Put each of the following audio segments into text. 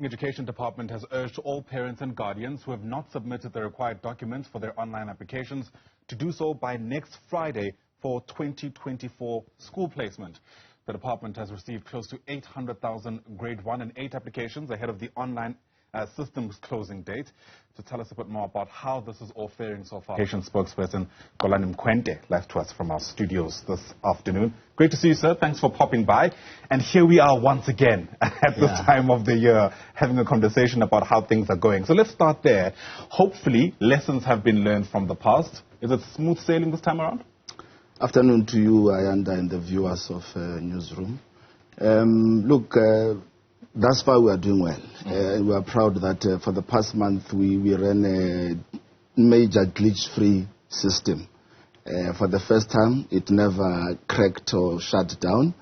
Education Department has urged all parents and guardians who have not submitted the required documents for their online applications to do so by next Friday for 2024 school placement. The department has received close to 800,000 grade 1 and 8 applications ahead of the online systems closing date. To tell us a bit more about how this is all faring so far, Education spokesperson Xolani Mkhwemte live to us from our studios this afternoon. Great to see you, sir. Thanks for popping by. And here we are once again at this time of the year having a conversation about how things are going. So let's start there. Hopefully, lessons have been learned from the past. Is it smooth sailing this time around? Afternoon to you, Ayanda, and the viewers of Newzroom. Thus far we are doing well. We are proud that for the past month we ran a major glitch-free system. For the first time, it never cracked or shut down.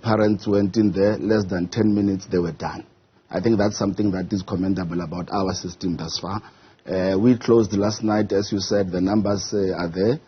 Parents went in there, less than 10 minutes, they were done. I think that's something that is commendable about our system thus far. We closed last night, as you said, the numbers are there.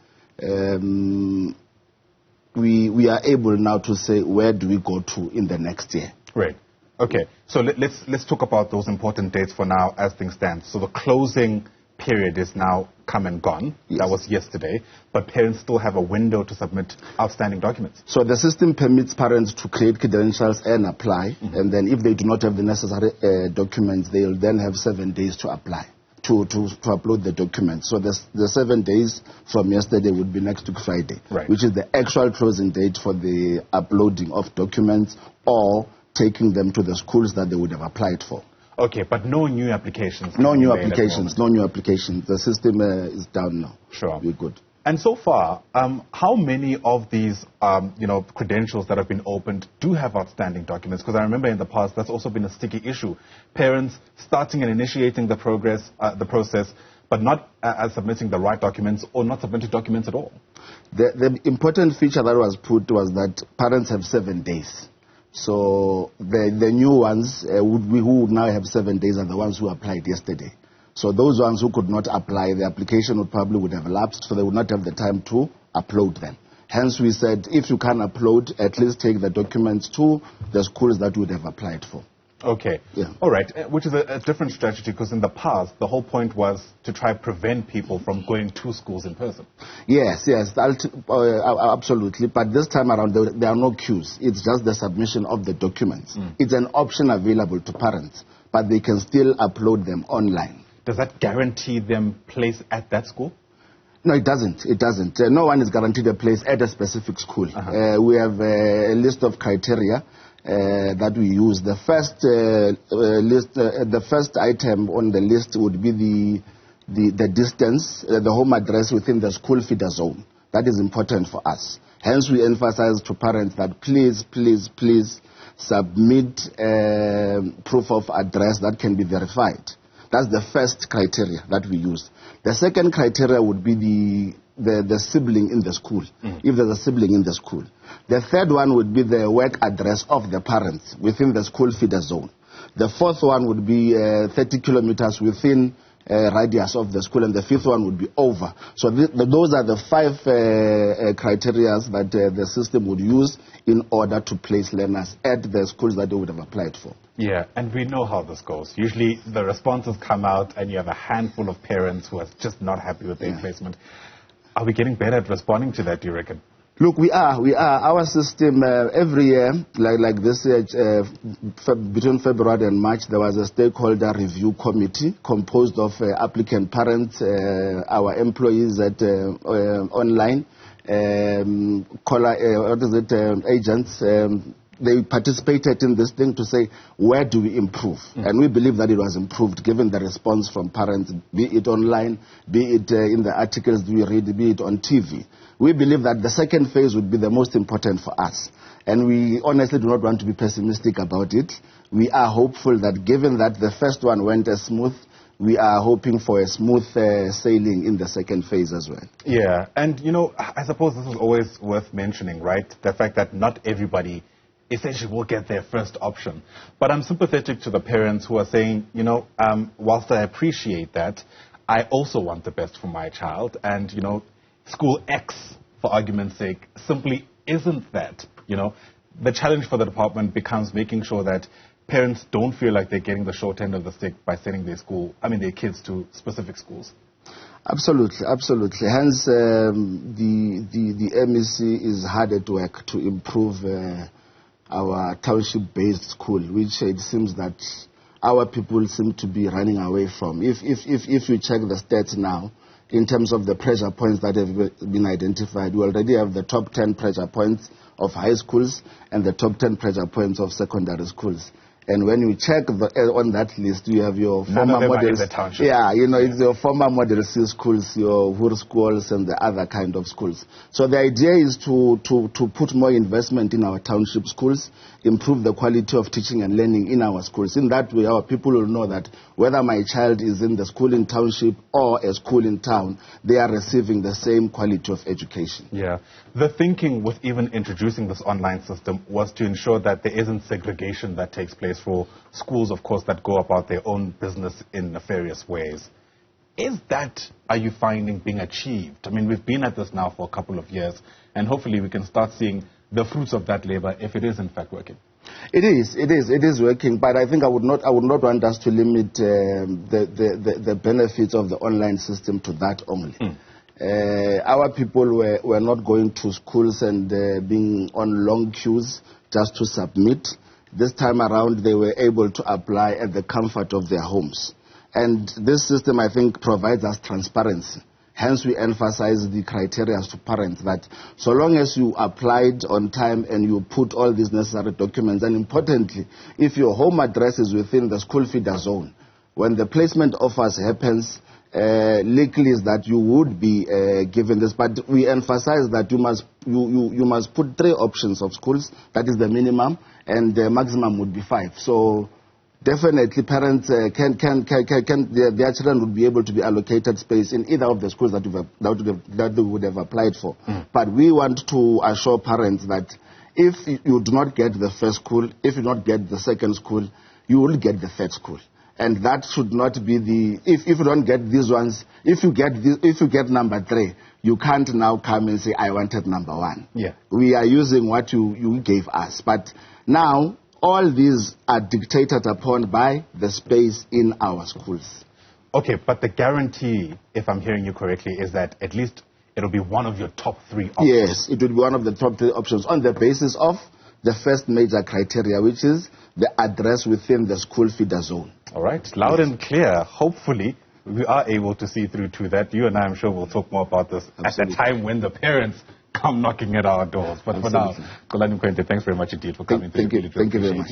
We are able now to say, where do we go to in the next year? Right. Okay, so let's talk about those important dates for now as things stand. So the closing period is now come and gone. Yes. That was yesterday. But parents still have a window to submit outstanding documents. So the system permits parents to create credentials and apply. And then if they do not have the necessary documents, they will then have 7 days to apply, to upload the documents. So the 7 days from yesterday would be next week Friday, right, which is the actual closing date for the uploading of documents or taking them to the schools that they would have applied for. Okay, but no new applications? No new applications, no new applications. The system is down now. Sure. We're good. And so far, how many of these, credentials that have been opened do have outstanding documents? Because I remember in the past, that's also been a sticky issue. Parents starting and initiating the process, but not submitting the right documents or not submitting documents at all. The important feature that was put was that parents have 7 days. So the new ones who would now have 7 days are the ones who applied yesterday. So those ones who could not apply, the application would have lapsed, so they would not have the time to upload them. Hence we said, if you can upload, at least take the documents to the schools that would have applied for. Okay. Yeah. All right. Which is a different strategy, because in the past, the whole point was to try to prevent people from going to schools in person. Yes, absolutely. But this time around, there are no queues. It's just the submission of the documents. It's an option available to parents, but they can still upload them online. Does that guarantee them place at that school? No, it doesn't. It doesn't. No one is guaranteed a place at a specific school. We have a list of criteria that we use. The first item on the list would be the distance, the home address within the school feeder zone. That is important for us. Hence, we emphasize to parents that please submit proof of address that can be verified. That's the first criteria that we use. The second criteria would be the sibling in the school, if there's a sibling in the school. The third one would be the work address of the parents within the school feeder zone. The fourth one would be 30 kilometers within radius of the school, and the fifth one would be over. So those are the 5 criteria that the system would use in order to place learners at the schools that they would have applied for. Yeah, and we know how this goes. Usually the responses come out and you have a handful of parents who are just not happy with their placement. Are we getting better at responding to that, do you reckon? Look, we are. Our system, every year, like this year, between February and March, there was a stakeholder review committee composed of applicant parents, our employees at online, agents. They participated in this thing to say, where do we improve? And we believe that it was improved given the response from parents, be it online, be it in the articles we read, be it on TV. We believe that the second phase would be the most important for us. And we honestly do not want to be pessimistic about it. We are hopeful that given that the first one went as smooth, we are hoping for a smooth sailing in the second phase as well. Yeah, and I suppose this is always worth mentioning, right? The fact that not everybody essentially will get their first option. But I'm sympathetic to the parents who are saying, whilst I appreciate that, I also want the best for my child. And, school X, for argument's sake, simply isn't that. The challenge for the department becomes making sure that parents don't feel like they're getting the short end of the stick by sending their kids to specific schools? Absolutely, absolutely. Hence, the MEC is hard at work to improve our township-based school, which it seems that our people seem to be running away from. If you check the stats now, in terms of the pressure points that have been identified, we already have the top 10 pressure points of high schools and the top 10 pressure points of secondary schools. And when you check on that list, you have your former model. Yeah, it's your former model C schools, your Hur schools, and the other kind of schools. So the idea is to put more investment in our township schools, improve the quality of teaching and learning in our schools. In that way, our people will know that whether my child is in the school in township or a school in town, they are receiving the same quality of education. Yeah. The thinking with even introducing this online system was to ensure that there isn't segregation that takes place for schools, of course, that go about their own business in nefarious ways. Are you finding, being achieved? I mean, we've been at this now for a couple of years, and hopefully we can start seeing the fruits of that labor if it is in fact working. It is working, but I think I would not want us to limit the benefits of the online system to that only. Our people were not going to schools and being on long queues just to submit. This time around, they were able to apply at the comfort of their homes. And this system, I think, provides us transparency. Hence, we emphasize the criteria to parents that so long as you applied on time and you put all these necessary documents, and importantly, if your home address is within the school feeder zone, when the placement offers happens, likely is that you would be given this. But we emphasize that you must put 3 options of schools. That is the minimum, and the maximum would be 5. So definitely parents their children would be able to be allocated space in either of the schools that they would have applied for. But we want to assure parents that if you do not get the first school, if you do not get the second school, you will get the third school. And that should not be if you don't get these ones, if you get number 3, you can't now come and say, I wanted number 1. Yeah. We are using what you gave us. But now, all these are dictated upon by the space in our schools. Okay, but the guarantee, if I'm hearing you correctly, is that at least it'll be one of your top 3 options. Yes, it will be one of the top 3 options on the basis of the first major criteria, which is the address within the school feeder zone. All right, loud and clear. Hopefully, we are able to see through to that. You and I, I'm sure, will talk more about this at the time when the parents come knocking at our doors. But for now, Xolani Mkhwemte, thanks very much indeed for coming. Thank you very much.